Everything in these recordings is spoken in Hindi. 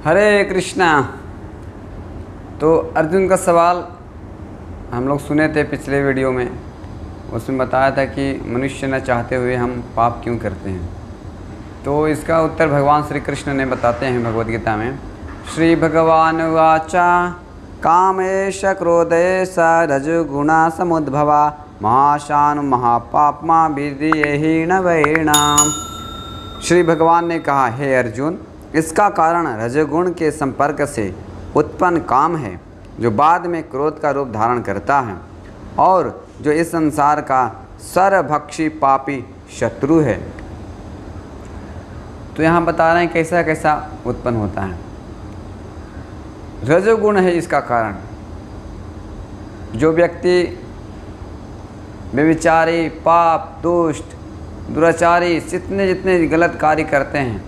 हरे कृष्णा। तो अर्जुन का सवाल हम लोग सुने थे पिछले वीडियो में। उसमें बताया था कि मनुष्य न चाहते हुए हम पाप क्यों करते हैं। तो इसका उत्तर भगवान श्री कृष्ण ने बताते हैं भगवद गीता में। श्री भगवान वाचा कामेश क्रोधेश रजगुणा समुद्भवा महाशान महापापमा विधिहीन वैणाम। श्री भगवान ने कहा, हे अर्जुन, इसका कारण रजगुण के संपर्क से उत्पन्न काम है, जो बाद में क्रोध का रूप धारण करता है और जो इस संसार का सर्वभक्षी पापी शत्रु है। तो यहाँ बता रहे हैं कैसा कैसा उत्पन्न होता है। रजोगुण है इसका कारण। जो व्यक्ति व्यभिचारी, पाप, दुष्ट, दुराचारी, जितने गलत कार्य करते हैं,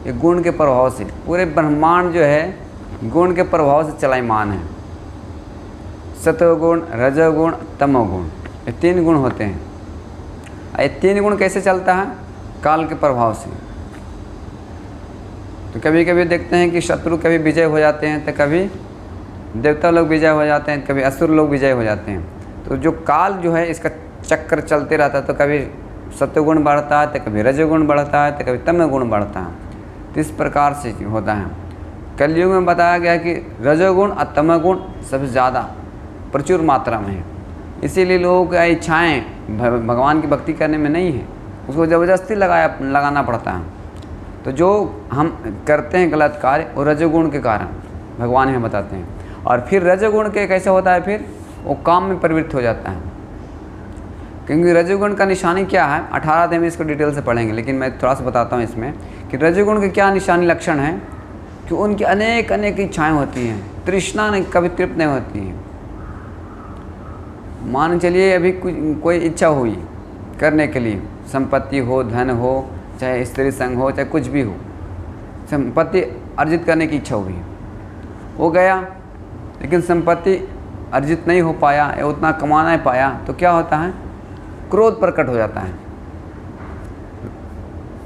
ये गुण के प्रभाव से, पूरे ब्रह्मांड जो है गुण के प्रभाव से चलायमान है। सत्वगुण, रजोगुण, तमोगुण, ये तीन गुण होते हैं। ये तीन गुण कैसे चलता है? काल के प्रभाव से। तो कभी कभी देखते हैं कि शत्रु कभी विजय हो जाते हैं, तो कभी देवता लोग विजय हो जाते हैं, कभी असुर लोग विजय हो जाते हैं। तो जो काल जो है इसका चक्कर चलते रहता है। तो कभी सत्वगुण बढ़ता है, तो कभी रजोगुण बढ़ता है, तो कभी तमोगुण बढ़ता है। तो इस प्रकार से होता है। कलयुग में बताया गया कि रजोगुण और तमोगुण सबसे ज़्यादा प्रचुर मात्रा में है। इसीलिए लोगों की इच्छाएँ भगवान की भक्ति करने में नहीं है, उसको ज़बरदस्ती लगाना पड़ता है। तो जो हम करते हैं गलत कार्य, वो रजोगुण के कारण भगवान हमें बताते हैं। और फिर रजोगुण के कैसे होता है, फिर वो काम में प्रवृत्त हो जाता है। क्योंकि रजोगुण का निशानी क्या है, 18 अध्याय में इसको डिटेल से पढ़ेंगे, लेकिन मैं थोड़ा सा बताता हूँ इसमें कि रजोगुण के क्या निशानी लक्षण है। कि उनकी अनेक इच्छाएं होती हैं, तृष्णा नहीं कभी तृप्त नहीं होती है। मान चलिए अभी कोई इच्छा हुई करने के लिए, संपत्ति हो, धन हो, चाहे स्त्री संग हो, चाहे कुछ भी हो, संपत्ति अर्जित करने की इच्छा हुई, वो गया, लेकिन संपत्ति अर्जित नहीं हो पाया या उतना कमा नहीं पाया, तो क्या होता है, क्रोध प्रकट हो जाता है।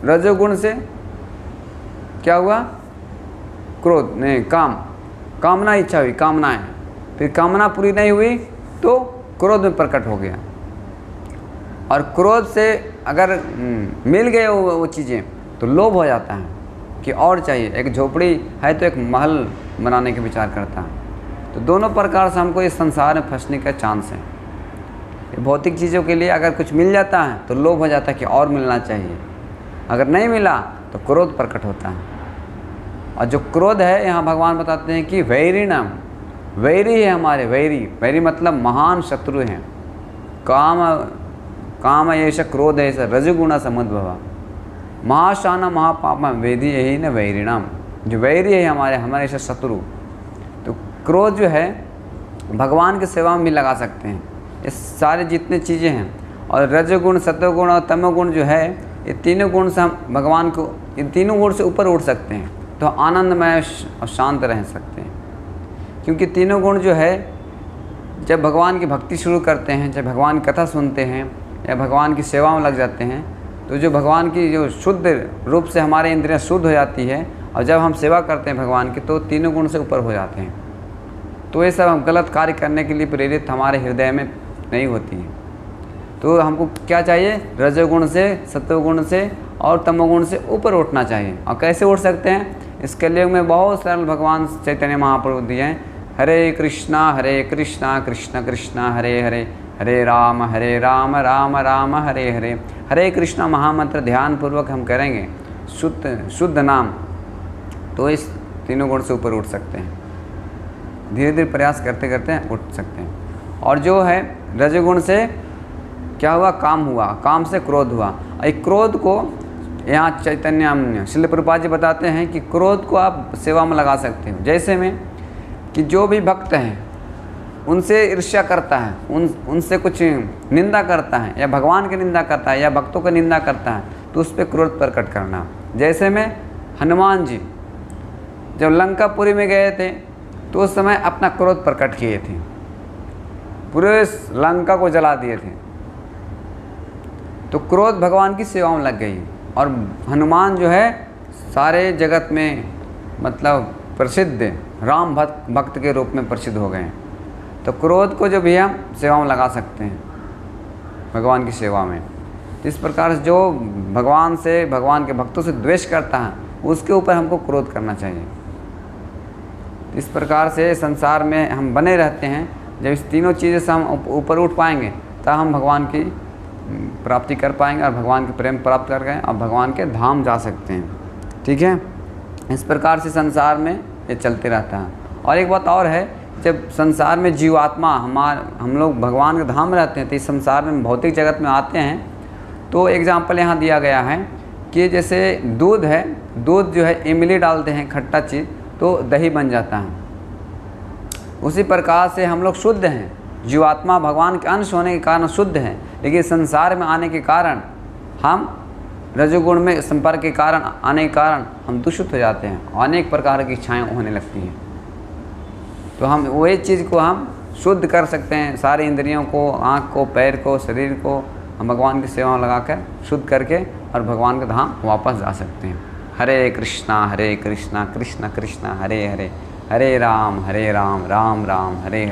रजोगुण से क्या हुआ, क्रोध नहीं, कामना इच्छा हुई, कामनाएं, फिर कामना पूरी नहीं हुई तो क्रोध में प्रकट हो गया। और क्रोध से अगर मिल गए वो चीज़ें तो लोभ हो जाता है कि और चाहिए। एक झोपड़ी है तो एक महल बनाने के विचार करता है। तो दोनों प्रकार से हमको इस संसार में फंसने का चांस है। भौतिक चीज़ों के लिए अगर कुछ मिल जाता है तो लोभ हो जाता है कि और मिलना चाहिए, अगर नहीं मिला तो क्रोध प्रकट होता है। और जो क्रोध है, यहाँ भगवान बताते हैं कि वैरी नाम, वैरी है हमारे, वैरी मतलब महान शत्रु हैं। काम ऐसा क्रोध ऐसा रजगुणा समुद्भवा महाशाना महापापा वेदी यही न वैरिणाम। जो वैरी है हमारे ऐसा शत्रु। तो क्रोध जो है भगवान की सेवा में भी लगा सकते हैं। ये सारे जितने चीज़ें हैं, और रजगुण, सत्वगुण और तमोगुण जो है, ये तीनों गुण से हम भगवान को, इन तीनों गुण से ऊपर उठ सकते हैं, तो आनंदमय और शांत रह सकते हैं। क्योंकि तीनों गुण जो है, जब भगवान की भक्ति शुरू करते हैं, जब भगवान की कथा सुनते हैं या भगवान की सेवा में लग जाते हैं, तो जो भगवान की जो शुद्ध रूप से हमारे इंद्रियां शुद्ध हो जाती है, और जब हम सेवा करते हैं भगवान की, तो तीनों गुण से ऊपर हो जाते हैं। तो ये सब हम गलत कार्य करने के लिए प्रेरित हमारे हृदय में नहीं होती है। तो हमको क्या चाहिए, रजोगुण से, सत्वगुण से और तमोगुण से ऊपर उठना चाहिए। और कैसे उठ सकते हैं, इस कलयुग में बहुत सरल भगवान चैतन्य महाप्रभु दिए हैं। हरे कृष्णा कृष्ण कृष्ण हरे हरे, हरे राम राम राम हरे हरे। हरे कृष्णा महामंत्र ध्यानपूर्वक हम करेंगे, शुद्ध नाम, तो इस तीनों गुण से ऊपर उठ सकते हैं। धीरे धीरे प्रयास करते करते उठ सकते हैं। और जो है रजोगुण से क्या हुआ, काम हुआ, काम से क्रोध हुआ। एक क्रोध को यहाँ चैतन्य श्रील प्रभुपाद जी बताते हैं कि क्रोध को आप सेवा में लगा सकते हो। जैसे में कि जो भी भक्त हैं उनसे ईर्ष्या करता है, उनसे कुछ निंदा करता है, या भगवान की निंदा करता है, या भक्तों की निंदा करता है, तो उस पर क्रोध प्रकट करना। जैसे में हनुमान जी जब लंकापुरी में गए थे, तो उस समय अपना क्रोध प्रकट किए थे, पूरे लंका को जला दिए थे। तो क्रोध भगवान की सेवा में लग गई, और हनुमान जो है सारे जगत में मतलब प्रसिद्ध राम भक्त के रूप में प्रसिद्ध हो गए हैं। तो क्रोध को जो भी हम सेवा में लगा सकते हैं, भगवान की सेवा में। इस प्रकार से जो भगवान के भक्तों से द्वेष करता है उसके ऊपर हमको क्रोध करना चाहिए। इस प्रकार से संसार में हम बने रहते हैं। जब इस तीनों चीज़ों से हम ऊपर उठ पाएंगे तब हम भगवान की प्राप्ति कर पाएंगे और भगवान के प्रेम प्राप्त कर गए और भगवान के धाम जा सकते हैं। ठीक है, इस प्रकार से संसार में ये चलते रहता है। और एक बात और है, जब संसार में जीवात्मा हम लोग भगवान के धाम में रहते हैं तो इस संसार में भौतिक जगत में आते हैं। तो एग्जाम्पल यहाँ दिया गया है कि जैसे दूध है, दूध जो है इमली डालते हैं खट्टा चीज़ तो दही बन जाता है। उसी प्रकार से हम लोग शुद्ध हैं, जीवात्मा भगवान के अंश होने के कारण शुद्ध हैं, लेकिन संसार में आने के कारण हम रजोगुण में संपर्क के कारण आने के कारण हम दूषित हो जाते हैं, अनेक प्रकार की इच्छाएँ होने लगती हैं। तो हम वही चीज़ को हम शुद्ध कर सकते हैं, सारी इंद्रियों को, आँख को, पैर को, शरीर को हम भगवान की सेवा में लगाकर शुद्ध करके और भगवान के धाम वापस जा सकते हैं। हरे कृष्णा कृष्ण कृष्ण हरे हरे, हरे राम राम राम हरे हरे।